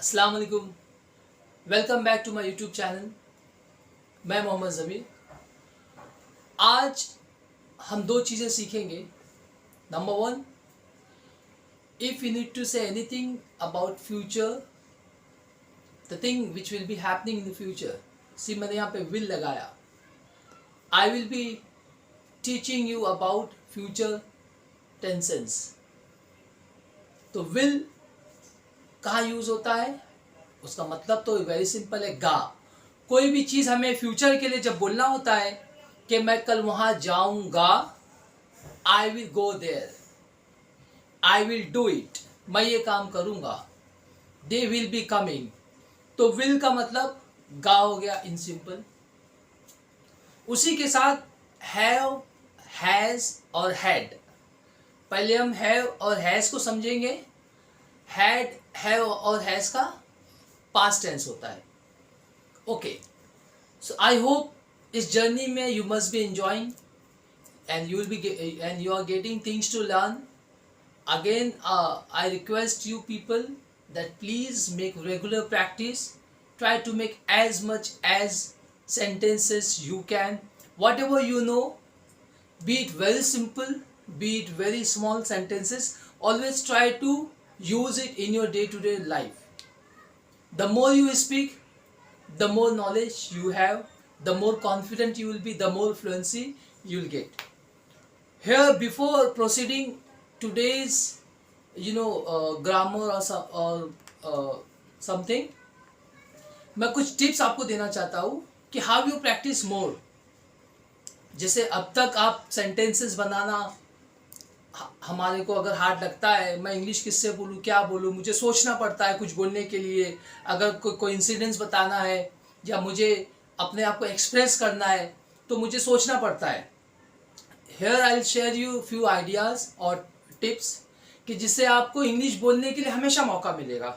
अस्सलाम वालेकुम। Welcome back to my YouTube channel. मैं मोहम्मद ज़मीर। आज हम दो चीज़ें सीखेंगे। Number one, if you need to say anything about future, the thing which will be happening in the future. See मैंने यहाँ पे विल लगाया। I will be teaching you about future tenses. तो विल कहाँ यूज़ होता है, उसका मतलब तो वेरी सिंपल है, गा। कोई भी चीज़ हमें फ्यूचर के लिए जब बोलना होता है कि मैं कल वहाँ जाऊँगा, I will go there, I will do it, मैं ये काम करूँगा, दे विल बी कमिंग। तो विल का मतलब गा हो गया इन सिंपल। उसी के साथ हैव, हैज़ और हैड। पहले हम हैव और हैज़ को समझेंगे। हैड, हैव और हैज़ का पास्ट टेंस होता है। ओके, सो आई होप इस जर्नी में you must be enjoying and you are getting things to learn. Again, I request you people that please make regular practice. Try to make as much as sentences you can. Whatever you know, be it very simple, be it very small sentences, always try to use it in your day-to-day life. The more you speak, the more knowledge you have, the more confident you will be, the more fluency you will get. Here, before proceeding today's grammar or something, मैं कुछ tips आपको देना चाहता हूँ कि how you practice more. जैसे अब तक आप सेंटेंसेस बनाना हमारे को अगर हार्ड लगता है, मैं इंग्लिश किससे बोलूँ, क्या बोलूँ, मुझे सोचना पड़ता है कुछ बोलने के लिए। अगर कोई इंसिडेंस बताना है या मुझे अपने आप को एक्सप्रेस करना है तो मुझे सोचना पड़ता है। Here I'll share you few ideas और tips कि जिससे आपको इंग्लिश बोलने के लिए हमेशा मौका मिलेगा।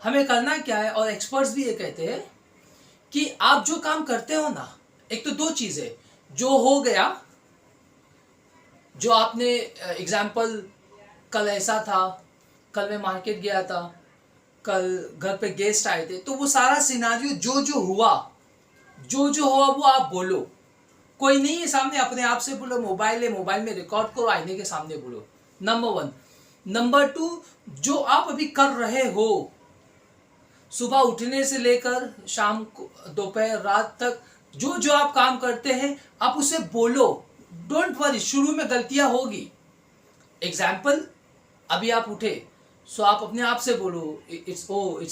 हमें करना क्या है, और एक्सपर्ट्स भी ये कहते हैं कि आप जो काम करते हो ना, एक तो दो चीज़ें, जो हो गया, जो आपने एग्जाम्पल, कल ऐसा था, कल मैं मार्केट गया था, कल घर पे गेस्ट आए थे, तो वो सारा सिनारियो जो हुआ वो आप बोलो। कोई नहीं है सामने, अपने आप से बोलो। मोबाइल है, मोबाइल में रिकॉर्ड करो, आईने के सामने बोलो। Number one. नंबर टू, जो आप अभी कर रहे हो, सुबह उठने से लेकर शाम को, दोपहर, रात तक, जो आप काम करते हैं, आप उसे बोलो। डोंट वरी, शुरू में गलतियां होगी। एग्जाम्पल, अभी आप उठे, सो आप अपने आप से बोलो, it's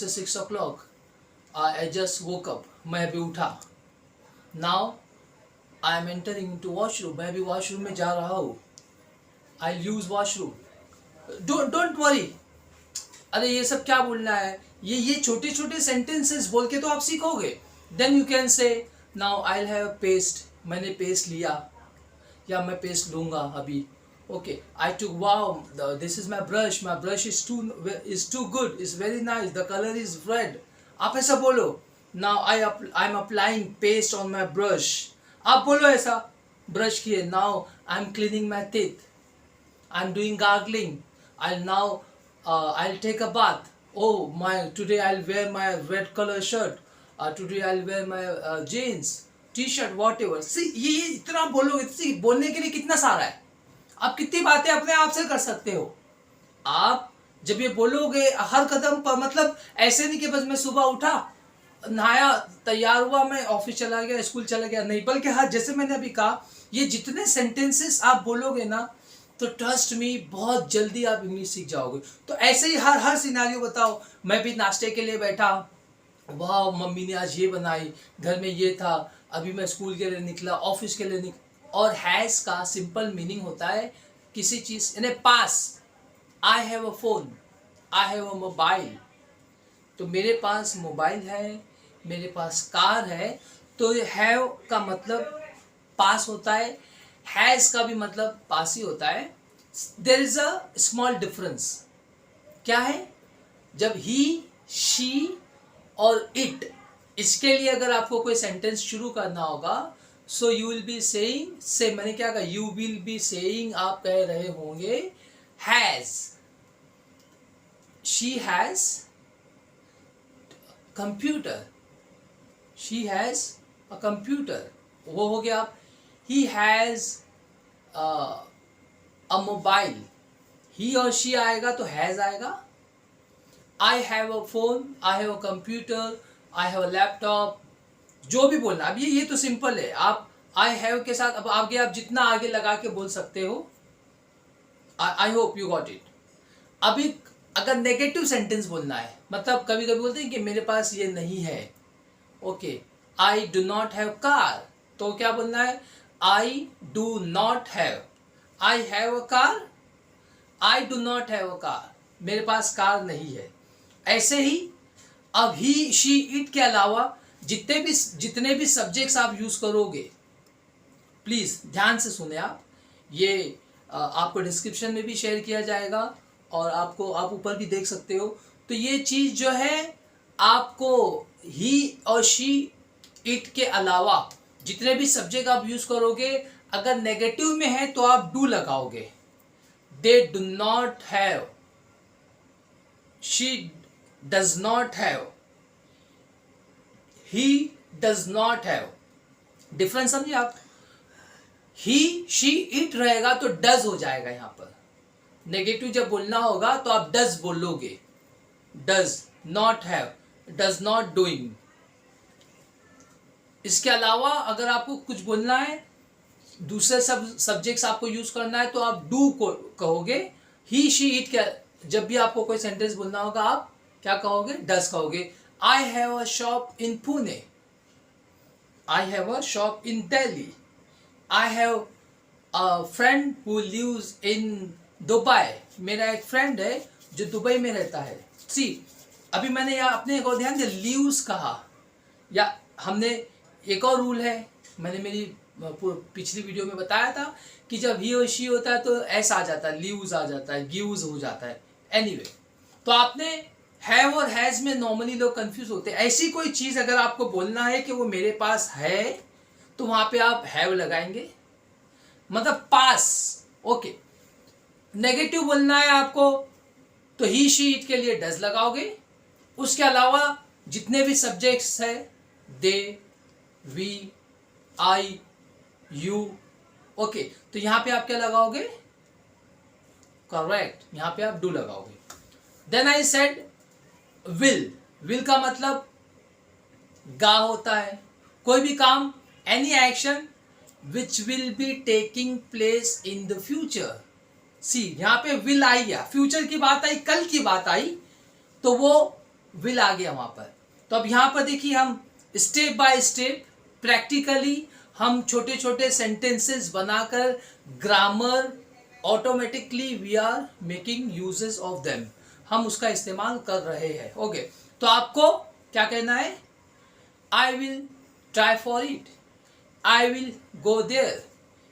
6 o'clock, I just woke up, मैं अभी उठा। Now I am entering to washroom, मैं भी वॉशरूम में जा रहा हूँ, I use washroom. Don't worry, अरे ये सब क्या बोलना है, ये छोटे छोटे सेंटेंसेस बोल के तो आप सीखोगे। Then you can say, now I have paste, मैंने पेस्ट लिया या मैं पेस्ट लूँगा अभी। Okay, I took, wow, this is my brush is too good, is very nice, the colour is red. आप ऐसा बोलो। Now I am applying paste on my brush, आप बोलो ऐसा, ब्रश किए। Now I am cleaning my teeth, I am doing gargling, I'll take a bath. Oh, today I'll wear my red color shirt. Today I'll wear my jeans, t-shirt, whatever. See, ये इतना बोलोगे, see, बोलने के लिए कितना सारा है। आप कितनी बातें अपने आप से कर सकते हो। आप जब ये बोलोगे हर कदम पर, मतलब ऐसे नहीं कि बस मैं सुबह उठा, नहाया, तैयार हुआ, मैं ऑफिस चला गया, स्कूल चला गया, नहीं, बल्कि हर, जैसे मैंने अभी कहा, ये जितने सेंटेंसेस आप बोलोगे ना, तो ट्रस्ट मी, बहुत जल्दी आप इंग्लिश सीख जाओगे। तो ऐसे ही हर सिनारियो बताओ। मैं भी नाश्ते के लिए बैठा, वाह, मम्मी ने आज ये बनाई, घर में ये था, अभी मैं स्कूल के लिए निकला, ऑफिस के लिए निकला। और हैज़ का सिंपल मीनिंग होता है किसी चीज़, यानी पास। I have a phone, I have a mobile, तो मेरे पास मोबाइल है, मेरे पास कार है। तो हैव का मतलब पास होता है, हैज़ का भी मतलब पास ही होता है। There is a small difference. क्या है? जब ही, शी और इट, इसके लिए अगर आपको कोई सेंटेंस शुरू करना होगा, सो यू विल बी सेइंग, से मैंने क्या कहा, यू विल बी सेइंग, आप कह रहे होंगे has, she has, computer, she has a computer, वो हो गया। ही हैज़ अ मोबाइल, ही और शी आएगा तो हैज़ आएगा। आई have a phone, I have a computer, I have a laptop, जो भी बोलना। अब ये तो सिंपल है। आप आई हैव के साथ अब आगे आप जितना आगे लगा के बोल सकते हो। I hope you got it. अभी अगर नेगेटिव सेंटेंस बोलना है, मतलब कभी कभी बोलते हैं कि मेरे पास ये नहीं है। Okay, I do not have car, तो क्या बोलना है? I do not have, I have a car, I do not have a car, मेरे पास कार नहीं है। ऐसे ही अब ही, शी, इट के अलावा जितने भी सब्जेक्ट्स आप यूज करोगे, प्लीज ध्यान से सुने आप। ये आपको डिस्क्रिप्शन में भी शेयर किया जाएगा और आप ऊपर भी देख सकते हो। तो ये चीज जो है आपको ही और शी, इट के अलावा जितने भी सब्जेक्ट आप यूज करोगे, अगर नेगेटिव में है तो आप डू लगाओगे। They do not have, she does not have, he does not have. Difference समझिए आप। ही, शी, इट रहेगा तो डज हो जाएगा। यहां पर नेगेटिव जब बोलना होगा तो आप डज बोलोगे। Does not have, does not doing. इसके अलावा अगर आपको कुछ बोलना है, दूसरे सब सब्जेक्ट्स आपको यूज करना है, तो आप डू को कहोगे। ही, शी, इट के जब भी आपको कोई सेंटेंस बोलना होगा, आप क्या कहोगे? डज कहोगे। I have a shop in Pune, I have a shop in Delhi, I have a friend who lives in Dubai, मेरा एक फ्रेंड है जो दुबई में रहता है। सी, अभी मैंने यहाँ अपने को ध्यान दिया, लिव्स कहा। या हमने एक और रूल है, मैंने मेरी पिछली वीडियो में बताया था कि जब ही और शी होता है तो एस आ जाता है, लिव्स आ जाता है, गिव्स हो जाता है। एनीवे, तो आपने हैव और हैज में नॉर्मली लोग कंफ्यूज होते हैं। ऐसी कोई चीज अगर आपको बोलना है कि वो मेरे पास है, तो वहां पे आप हैव लगाएंगे, मतलब पास। ओके, नेगेटिव बोलना है आपको तो ही, शी, इट के लिए डज लगाओगे। उसके अलावा जितने भी सब्जेक्ट्स है, दे, वी, आई, यू, ओके, तो यहां पे आप क्या लगाओगे? करेक्ट, यहां पे आप डू लगाओगे। Then I said will, will का मतलब गा होता है। कोई भी काम, any action which will be taking place in the future. See, यहां पे विल आई गया, फ्यूचर की बात आई, कल की बात आई, तो वो विल आ गया वहां पर। तो अब यहां पर देखिए, हम स्टेप बाय स्टेप प्रैक्टिकली हम छोटे छोटे सेंटेंसेस बनाकर grammar automatically we are making uses of them, हम उसका इस्तेमाल कर रहे हैं। ओके, तो आपको क्या कहना है? I will try for it, I will go there,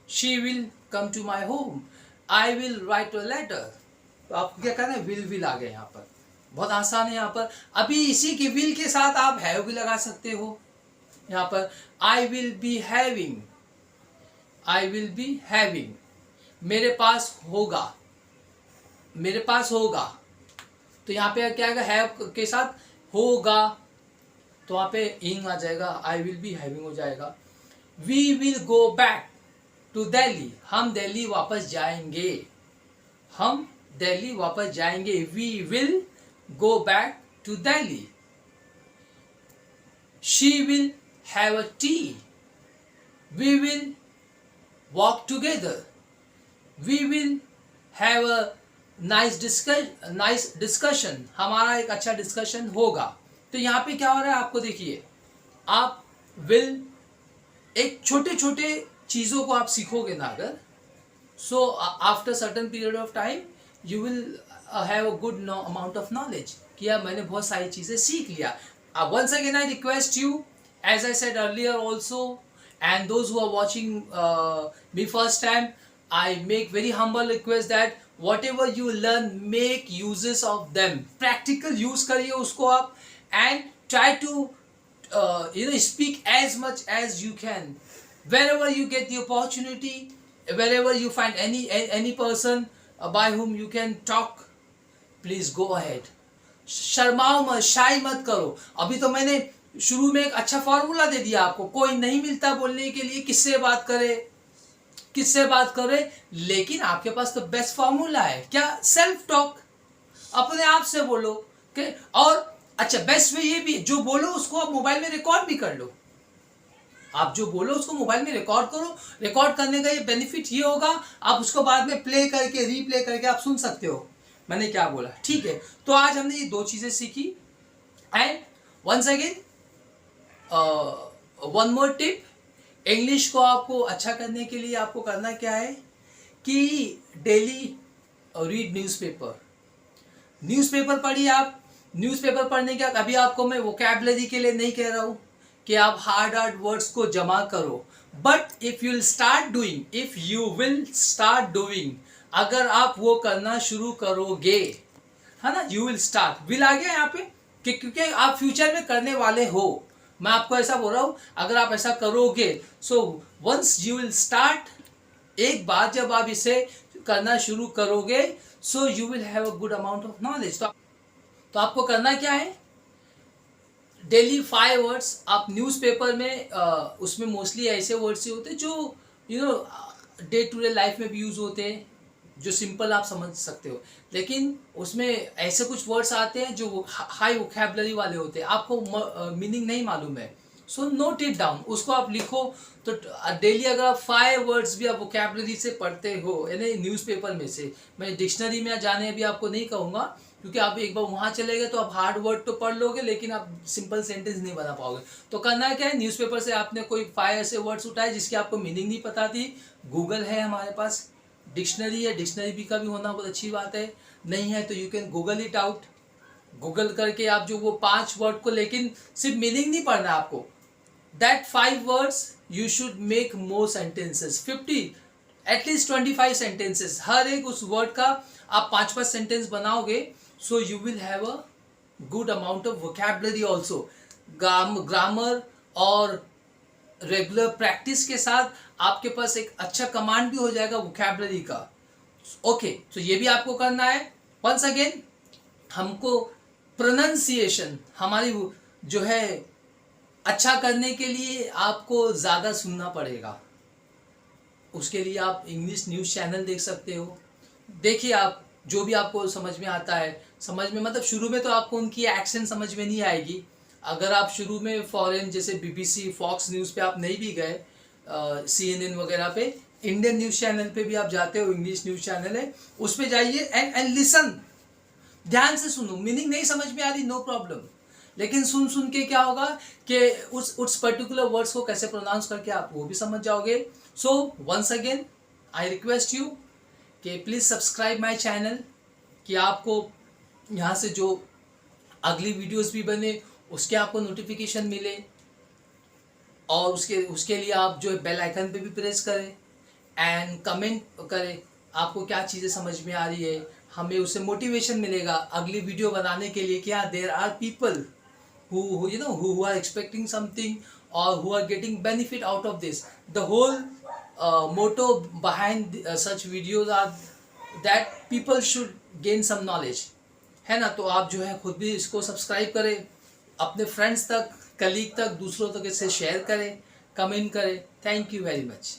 she will come to my home, I will write a letter. तो आपको क्या कहना है? विल आ गया यहाँ पर। बहुत आसान है यहाँ पर। अभी इसी के विल के साथ आप हैव भी लगा सकते हो। यहाँ पर आई will be having, I will be having, मेरे पास होगा, मेरे पास होगा, तो यहाँ पे क्या आएगा? हैव के साथ होगा, तो वहां पे इंग आ जाएगा, आई विल बी हैविंग हो जाएगा। We will go back to Delhi, हम दिल्ली वापस जाएंगे, हम दिल्ली वापस जाएंगे। We will go back to Delhi. She will have a tea, we will walk together, we will have a nice discussion, हमारा एक अच्छा डिस्कशन होगा। तो यहाँ पे क्या हो रहा है आपको देखिए, आप विल, एक छोटे छोटे चीज़ों को आप सीखोगे ना अगर, so after certain period of time you will have a good amount of knowledge कि यार मैंने बहुत सारी चीज़ें सीख लिया। Once again I request you, as I said earlier also, and those who are watching me first time, I make very humble request that whatever you learn, make uses of them, practical use करिए उसको आप, and try to speak as much as you can wherever you get the opportunity, wherever you find any person by whom you can talk, please go ahead. शर्माओ मत, शाई मत करो। अभी तो मैंने शुरू में एक अच्छा फॉर्मूला दे दिया आपको, कोई नहीं मिलता बोलने के लिए किससे बात करे, किससे बात करे, लेकिन आपके पास तो बेस्ट फॉर्मूला है क्या, सेल्फ टॉक, अपने आप से बोलो। के और अच्छा बेस्ट वे ये भी, जो बोलो उसको आप मोबाइल में रिकॉर्ड भी कर लो। आप जो बोलो उसको मोबाइल में रिकॉर्ड करो। रिकॉर्ड करने का ये बेनिफिट ये होगा, आप उसको बाद में प्ले करके रीप्ले करके आप सुन सकते हो मैंने क्या बोला, ठीक है। तो आज हमने ये 2 चीजें सीखी। And once again one more tip, English को आपको अच्छा करने के लिए आपको करना क्या है कि डेली रीड न्यूज़पेपर। न्यूज़पेपर पढ़िए आप। न्यूज़पेपर पढ़ने के बाद, अभी आपको मैं वोकैबुलरी के लिए नहीं कह रहा हूँ कि आप हार्ड वर्ड्स को जमा करो, but if you will start doing, अगर आप वो करना शुरू करोगे, है ना, यू विल स्टार्ट, विल आ गया यहाँ पे कि क्योंकि आप फ्यूचर में करने वाले हो। मैं आपको ऐसा बोल रहा हूँ, अगर आप ऐसा करोगे, so once you will start, एक बार जब आप इसे करना शुरू करोगे, so you will have a good amount of knowledge. तो आपको करना क्या है, डेली 5 वर्ड्स आप न्यूज़पेपर में, उसमें मोस्टली ऐसे वर्ड्स ही होते हैं जो डे टू डे लाइफ में भी यूज़ होते हैं, जो सिंपल आप समझ सकते हो, लेकिन उसमें ऐसे कुछ वर्ड्स आते हैं जो हाई वोकैबुलरी वाले होते हैं, आपको मीनिंग नहीं मालूम है, सो नोट इट डाउन, उसको आप लिखो। तो डेली अगर आप 5 वर्ड्स भी आप वोकैबुलरी से पढ़ते हो, यानी न्यूज़पेपर में से, मैं डिक्शनरी में जाने अभी आपको नहीं कहूँगा, क्योंकि आप एक बार वहाँ चले गए तो आप हार्ड वर्ड तो पढ़ लोगे, लेकिन आप सिंपल सेंटेंस नहीं बना पाओगे। तो करना क्या है, न्यूज़पेपर से आपने कोई 5 ऐसे वर्ड्स उठाए जिसकी आपको मीनिंग नहीं पता थी, गूगल है हमारे पास, डिक्शनरी है, डिक्शनरी भी का भी होना बहुत अच्छी बात है, नहीं है तो you can Google it out. Google करके आप जो वो 5 वर्ड को, लेकिन सिर्फ मीनिंग नहीं पढ़ना आपको, that 5 words you should make more sentences, 50 at least 25 sentences, हर एक उस वर्ड का आप 5-5 सेंटेंस बनाओगे, so you will have a good amount of vocabulary also. Grammar और रेगुलर प्रैक्टिस के साथ आपके पास एक अच्छा कमांड भी हो जाएगा वोकैबुलरी का। ओके, तो ये भी आपको करना है। वंस अगेन, हमको प्रोनाउंसिएशन हमारी जो है अच्छा करने के लिए आपको ज़्यादा सुनना पड़ेगा। उसके लिए आप इंग्लिश न्यूज़ चैनल देख सकते हो। देखिए, आप जो भी आपको समझ में आता है, समझ में मतलब शुरू में तो आपको उनकी एक्सेंट समझ में नहीं आएगी। अगर आप शुरू में फॉरेन जैसे BBC, फॉक्स न्यूज़ पे आप नहीं भी गए, CNN वगैरह पे, इंडियन न्यूज़ चैनल पे भी आप जाते हो, इंग्लिश न्यूज़ चैनल है, उस पे जाइए एंड लिसन, ध्यान से सुनो। मीनिंग नहीं समझ में आ रही, नो प्रॉब्लम, लेकिन सुन सुन के क्या होगा कि उस पर्टिकुलर वर्ड्स को कैसे प्रोनाउंस करके आप वो भी समझ जाओगे। So once again I request you कि प्लीज़ सब्सक्राइब माय चैनल, कि आपको यहाँ से जो अगली वीडियोस भी बने उसके आपको नोटिफिकेशन मिले, और उसके लिए आप जो है बेल आइकन पे भी प्रेस करें एंड कमेंट करें आपको क्या चीज़ें समझ में आ रही है, हमें उससे मोटिवेशन मिलेगा अगली वीडियो बनाने के लिए। क्या there are people who are expecting something or who are getting benefit out of this. The whole motto behind such videos are that people should gain some knowledge, है ना। तो आप जो है खुद भी इसको सब्सक्राइब करें, अपने फ्रेंड्स तक, कलीग तक, दूसरों तक इसे शेयर करें, कमेंट करें। Thank you very much.